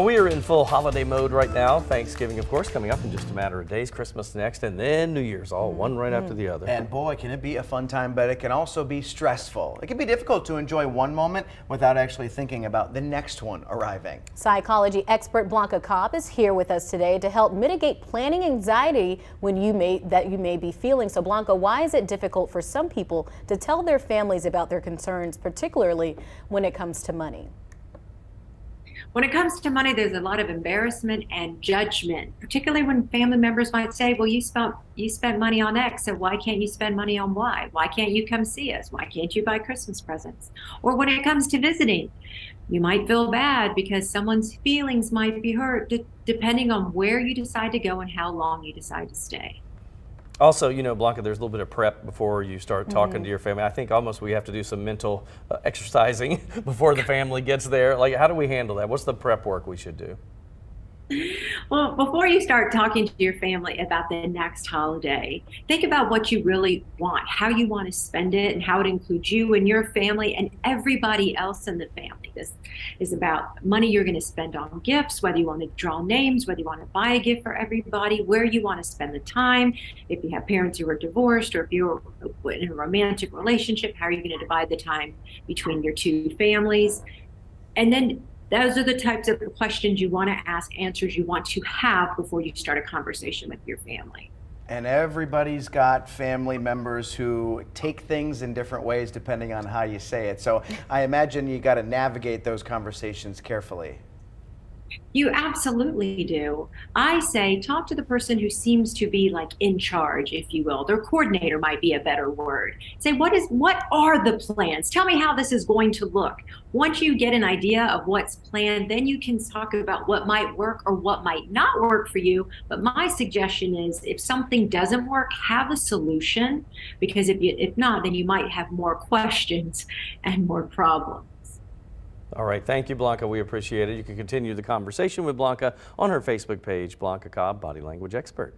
We are in full holiday mode right now. Thanksgiving, of course, coming up in just a matter of days. Christmas next, and then New Year's, all one right after the other. And boy, can it be a fun time, but it can also be stressful. It can be difficult to enjoy one moment without actually thinking about the next one arriving. Psychology expert Blanca Cobb is here with us today to help mitigate planning anxiety when you may be feeling. So Blanca, why is it difficult for some people to tell their families about their concerns, particularly when it comes to money? When it comes to money, there's a lot of embarrassment and judgment, particularly when family members might say, well, you spent money on X, so why can't you spend money on Y? Why can't you come see us? Why can't you buy Christmas presents? Or when it comes to visiting, you might feel bad because someone's feelings might be hurt, depending on where you decide to go and how long you decide to stay. Also, you know, Blanca, there's a little bit of prep before you start talking to your family. I think almost we have to do some mental exercising before the family gets there. Like, how do we handle that? What's the prep work we should do? Well, before you start talking to your family about the next holiday, think about what you really want, how you want to spend it, and how it includes you and your family and everybody else in the family. This is about money you're going to spend on gifts, whether you want to draw names, whether you want to buy a gift for everybody, where you want to spend the time. If you have parents who are divorced, or if you're in a romantic relationship, how are you going to divide the time between your two families? And then those are the types of questions you want to ask, answers you want to have before you start a conversation with your family. And everybody's got family members who take things in different ways depending on how you say it. So I imagine you got to navigate those conversations carefully. You absolutely do. I say talk to the person who seems to be like in charge, if you will. Their coordinator might be a better word. Say, what are the plans? Tell me how this is going to look. Once you get an idea of what's planned, then you can talk about what might work or what might not work for you. But my suggestion is if something doesn't work, have a solution, because if not, then you might have more questions and more problems. All right. Thank you, Blanca. We appreciate it. You can continue the conversation with Blanca on her Facebook page, Blanca Cobb, Body Language Expert.